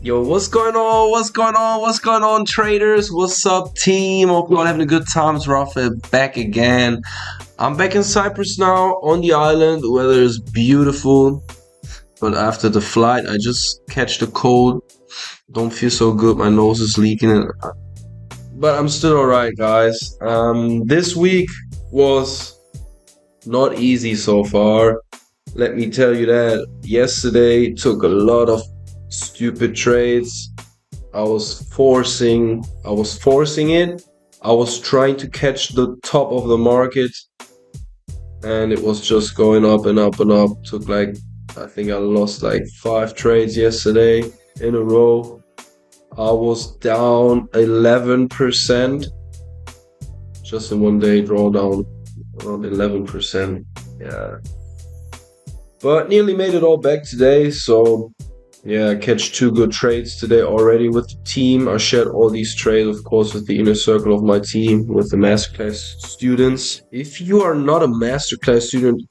Yo, what's going on? What's going on? What's going on, traders? What's up, team? Hope you're all having a good time. It's Rafa back again. I'm back in Cyprus now on the island. The weather is beautiful, but after the flight, I just catch the cold. Don't feel so good. My nose is leaking, but I'm still alright, guys. This week was not easy so far. Let me tell you that. Yesterday took a lot of stupid trades. I was forcing it. I was trying to catch the top of the market, and it was just going up and up and up. Took I think I lost 5 trades yesterday in a row. I was down 11% just in one day, drawdown around 11%. Yeah, but nearly made it all back today. So yeah, I catch 2 good trades today already with the team. I shared all these trades, of course, with the inner circle of my team, with the Masterclass students. If you are not a Masterclass student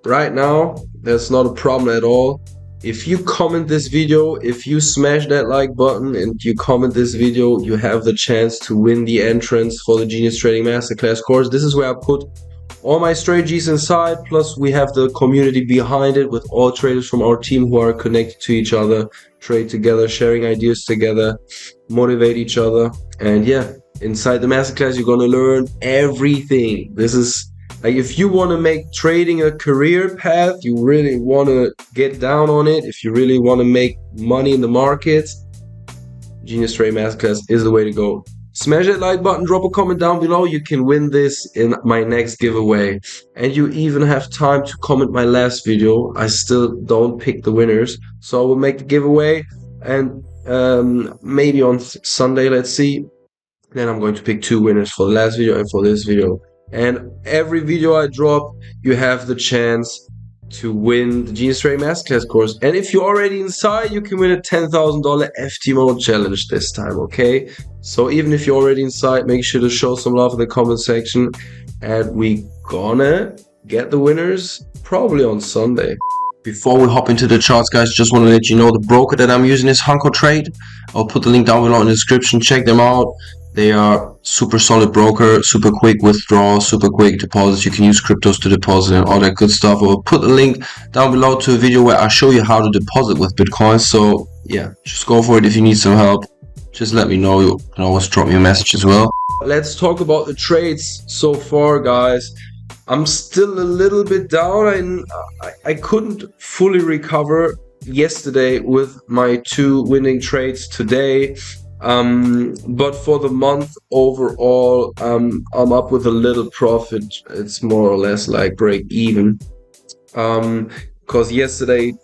right now, that's not a problem at all. If you comment this video, if you smash that like button and you comment this video, you have the chance to win the entrance for the Genius Trading Masterclass course. This is where I put all my strategies inside, plus we have the community behind it with all traders from our team who are connected to each other, trade together, sharing ideas together, motivate each other. And yeah, inside the masterclass you're gonna learn everything. This is if you want to make trading a career path, you really want to get down on it, if you really want to make money in the market, Genius Trading Masterclass is the way to go. Smash that like button, drop a comment down below. You can win this in my next giveaway. And you even have time to comment my last video. I still don't pick the winners. So I will make the giveaway, and maybe on Sunday, let's see. Then I'm going to pick 2 winners for the last video and for this video. And every video I drop, you have the chance to win the Genius Trading Masterclass course. And if you're already inside, you can win a $10,000 FT mode challenge this time, okay? So even if you're already inside, make sure to show some love in the comment section, and we gonna get the winners probably on Sunday. Before we hop into the charts, guys, just want to let you know the broker that I'm using is Trade. I'll put the link down below in the description. Check them out. They are super solid broker, super quick withdrawals, super quick deposits. You can use cryptos to deposit and all that good stuff. I'll put the link down below to a video where I show you how to deposit with Bitcoin. So yeah, just go for it. If you need some help, just let me know. You can always drop me a message as well. Let's talk about the trades so far, guys. I'm still a little bit down, and I couldn't fully recover yesterday with my 2 winning trades today. But for the month overall, I'm up with a little profit. It's more or less like break even. Because yesterday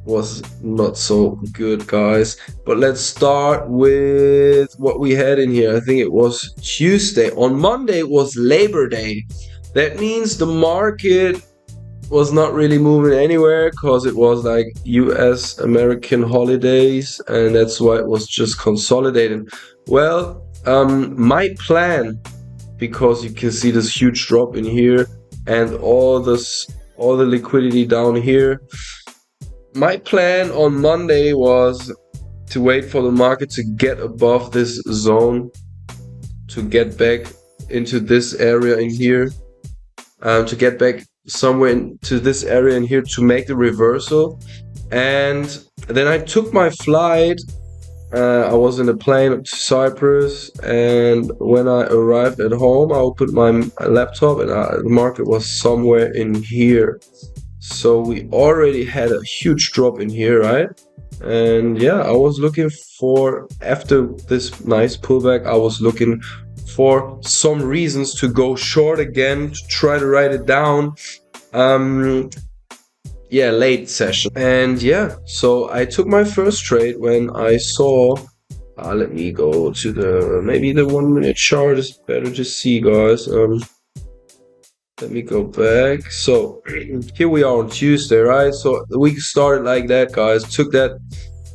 was not so good, guys. But let's start with what we had in here. I think it was Tuesday. On Monday it was Labor Day. That means the market was not really moving anywhere because it was like US American holidays, and that's why it was just consolidating. Well, my plan, because you can see this huge drop in here and all the liquidity down here, my plan on Monday was to wait for the market to get above this zone, to get back into this area in here, to get back somewhere into this area in here to make the reversal. And then I took my flight. I was in a plane up to Cyprus, and when I arrived at home, I opened my laptop, and the market was somewhere in here. So we already had a huge drop in here, right? And yeah, I was looking for, after this nice pullback, I was looking for some reasons to go short again, to try to write it down. Yeah, late session. And yeah, so I took my first trade when I saw, let me go to maybe the 1 minute chart is better to see, guys. Let me go back. So here we are on Tuesday, right? So the week started like that, guys. Took that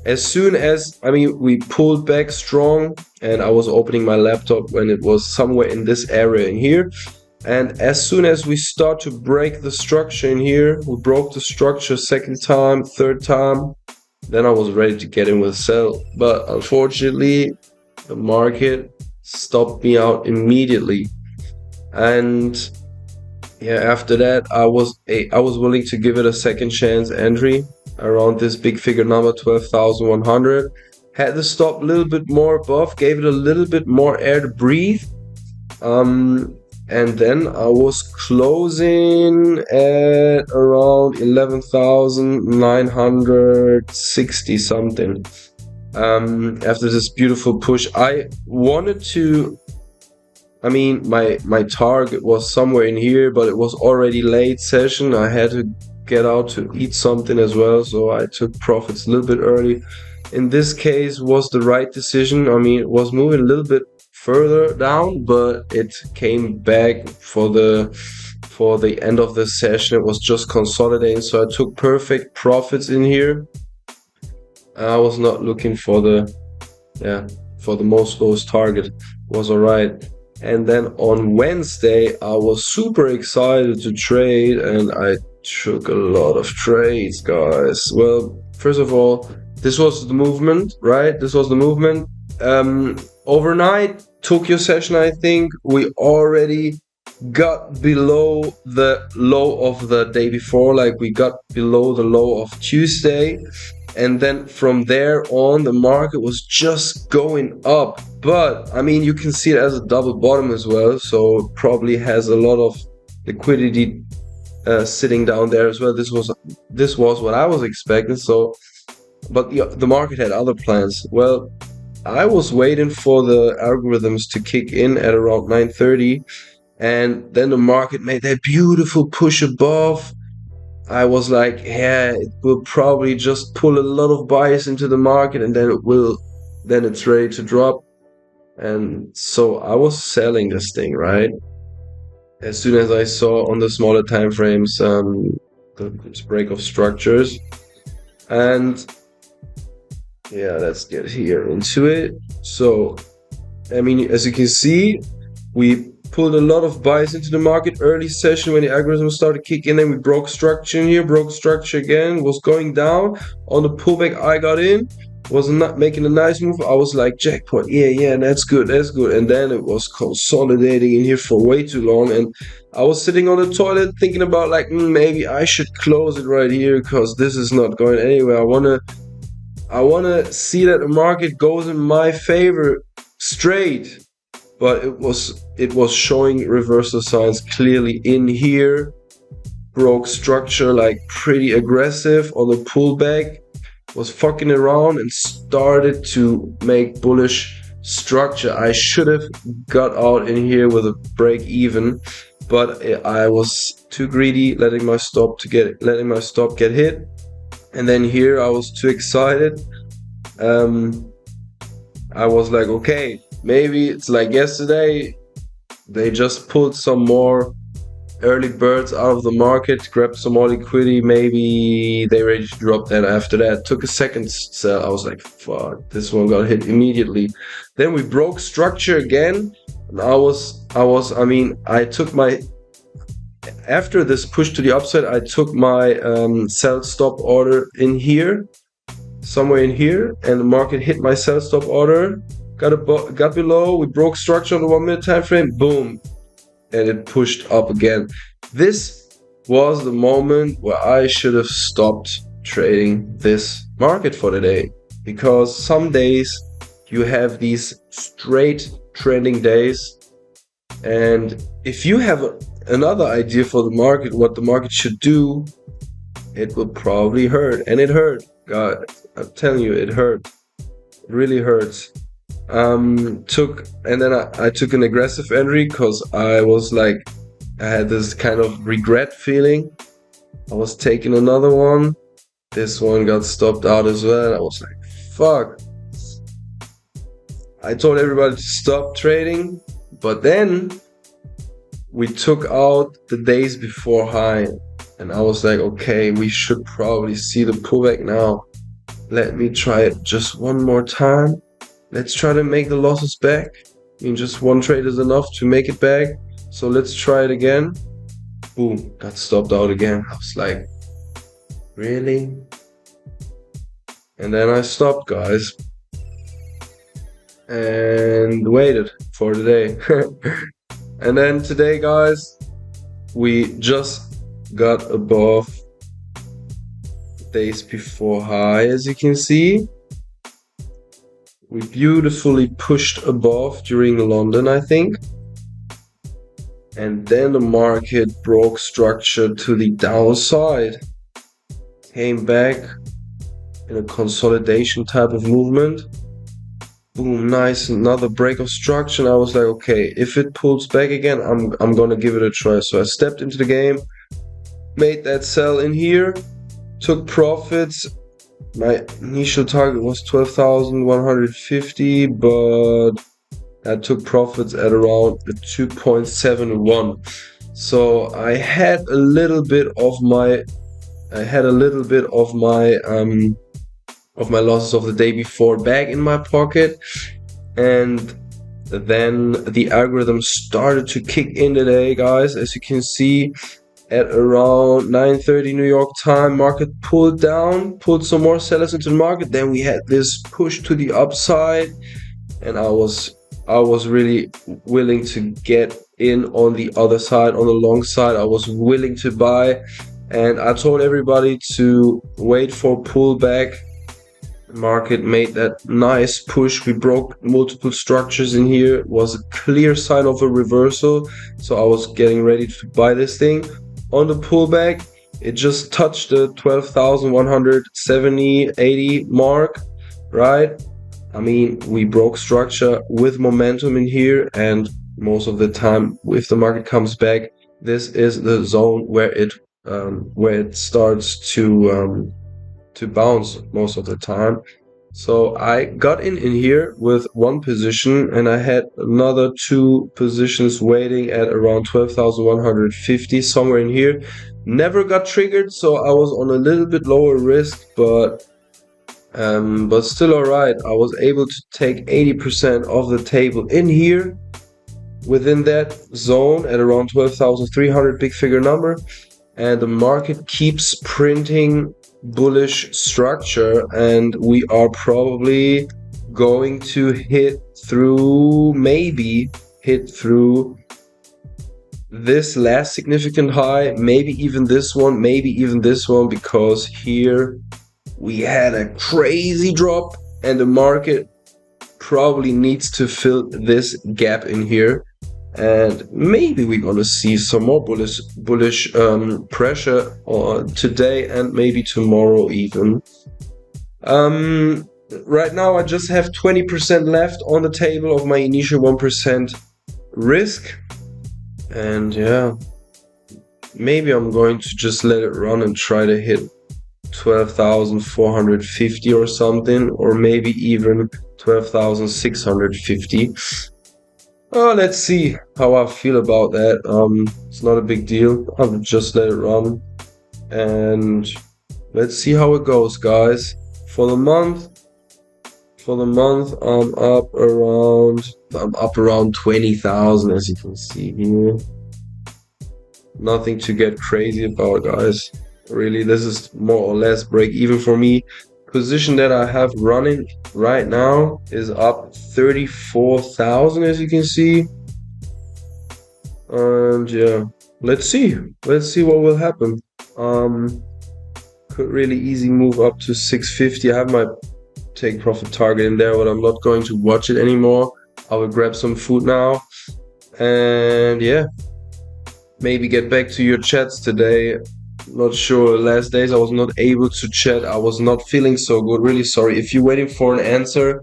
as soon as, we pulled back strong, and I was opening my laptop when it was somewhere in this area in here. And as soon as we start to break the structure in here, we broke the structure second time, third time, Then I was ready to get in with sell, but unfortunately the market stopped me out immediately. And yeah, after that I was willing to give it a second chance entry around this big figure number 12,100. Had the stop a little bit more above, gave it a little bit more air to breathe. And then I was closing at around 11,960 something. After this beautiful push, I wanted to. I mean, my target was somewhere in here, but it was already late session. I had to get out to eat something as well, so I took profits a little bit early. In this case, was the right decision. I mean, it was moving a little bit further down, but it came back for the end of the session. It was just consolidating, so I took perfect profits in here. I was not looking for the most lowest target. Was all right. And then on Wednesday, I was super excited to trade, and I took a lot of trades, guys. Well, first of all, this was the movement, right? This was the movement. Overnight, Tokyo session, I think we already got below the low of the day before, like we got below the low of Tuesday. And then from there on, the market was just going up. But I mean, you can see it as a double bottom as well, so it probably has a lot of liquidity sitting down there as well. This was what I was expecting. So, but the market had other plans. Well, I was waiting for the algorithms to kick in at around 9:30, and then the market made that beautiful push above. I was like, yeah, it will probably just pull a lot of buyers into the market, and then it's ready to drop. And so I was selling this thing, right? As soon as I saw on the smaller time frames the break of structures. And yeah, let's get here into it. So, I mean, as you can see, we pulled a lot of buys into the market early session when the algorithm started kicking in. Then we broke structure in here, broke structure again, was going down. On the pullback I got in, was not making a nice move. I was like, jackpot, yeah, that's good. And then it was consolidating in here for way too long, and I was sitting on the toilet thinking about like, maybe I should close it right here because this is not going anywhere. I wanna see that the market goes in my favor straight. But it was showing reversal signs clearly in here. Broke structure like pretty aggressive on the pullback, was fucking around and started to make bullish structure. I should have got out in here with a break even, but I was too greedy, letting my stop get hit. And then here I was too excited. I was like, okay, maybe it's like yesterday, they just pulled some more early birds out of the market, grabbed some more liquidity, maybe they ready to drop that. After that, took a second sell. I was like, fuck, this one got hit immediately. Then we broke structure again, and I took my, after this push to the upside, I took my sell stop order in here, somewhere in here, and the market hit my sell stop order. Got below, we broke structure on the 1 minute time frame, boom, and it pushed up again. This was the moment where I should have stopped trading this market for the day, because some days you have these straight trending days, and if you have another idea for the market, what the market should do, it will probably hurt. And it hurt, God, I'm telling you, it hurt. It really hurts. I took an aggressive entry because I was like, I had this kind of regret feeling. I was taking another one. This one got stopped out as well. I was like, fuck. I told everybody to stop trading, but then we took out the days before high, and I was like, okay, we should probably see the pullback now. Let me try it just one more time. Let's try to make the losses back. I mean, just one trade is enough to make it back. So let's try it again. Boom, got stopped out again. I was like, really? And then I stopped, guys, and waited for the day. And then today, guys, we just got above days before high, as you can see. We beautifully pushed above during London, I think. And then the market broke structure to the downside. Came back in a consolidation type of movement. Boom, nice, another break of structure. And I was like, okay, if it pulls back again, I'm gonna give it a try. So I stepped into the game, made that sell in here, took profits. My initial target was 12,150, but I took profits at around 2.71. So I had a little bit of my losses of the day before back in my pocket, and then the algorithm started to kick in today, guys. As you can see, at around 9:30 New York time, market pulled down, pulled some more sellers into the market. Then we had this push to the upside, and I was really willing to get in on the other side, on the long side. I was willing to buy, and I told everybody to wait for pullback. Market made that nice push. We broke multiple structures in here. It was a clear sign of a reversal, so I was getting ready to buy this thing. On the pullback, it just touched the 12,170, 80 mark, right? I mean, we broke structure with momentum in here, and most of the time, if the market comes back, this is the zone where it starts to bounce most of the time. So I got in here with one position, and I had another two positions waiting at around 12,150, somewhere in here. Never got triggered, so I was on a little bit lower risk, but still alright. I was able to take 80% of the table in here within that zone at around 12,300, big figure number, and the market keeps printing bullish structure, and we are probably going to maybe hit through this last significant high, maybe even this one, because here we had a crazy drop, and the market probably needs to fill this gap in here, and maybe we're gonna see some more bullish pressure today and maybe tomorrow even. Right now I just have 20% left on the table of my initial 1% risk, and yeah, maybe I'm going to just let it run and try to hit 12,450 or something, or maybe even 12,650. Let's see how I feel about that. It's not a big deal. I'll just let it run, and let's see how it goes, guys. For the month, I'm up around 20,000, as you can see here. Nothing to get crazy about, guys. Really, this is more or less break even for me. Position that I have running right now is up 34,000, as you can see. And yeah, let's see what will happen. Could really easy move up to 650. I have my take profit target in there, but I'm not going to watch it anymore. I will grab some food now, and yeah, maybe get back to your chats today. Not sure, last days I was not able to chat. I was not feeling so good. Really sorry. If you're waiting for an answer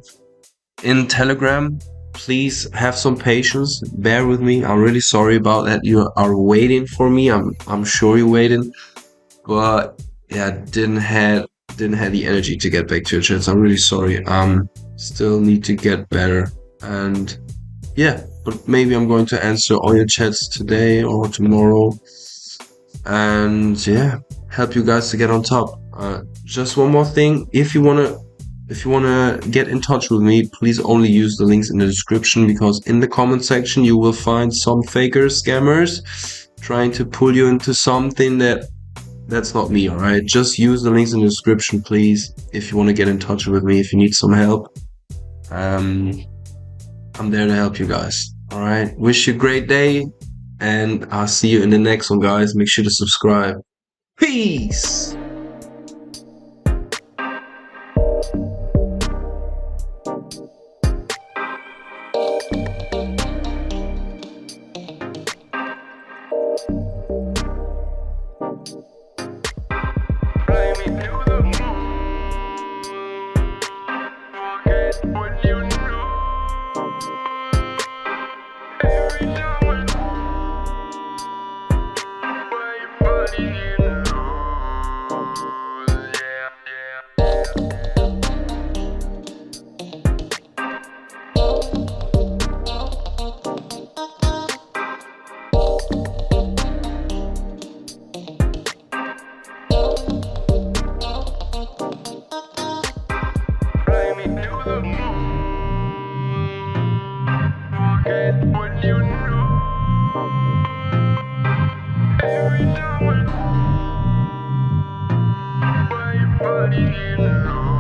in Telegram, please have some patience. Bear with me. I'm really sorry about that. You are waiting for me. I'm sure you're waiting, but yeah, didn't have the energy to get back to your chats. I'm really sorry. Still need to get better, and yeah, but maybe I'm going to answer all your chats today or tomorrow, and yeah, help you guys to get on top. Just one more thing, if you wanna get in touch with me, please only use the links in the description, because in the comment section you will find some fakers, scammers, trying to pull you into something that That's not me, alright? Just use the links in the description, please, if you want to get in touch with me, if you need some help. I'm there to help you guys. Alright? Wish you a great day, and I'll see you in the next one, guys. Make sure to subscribe. Peace! Every time I, everybody in love.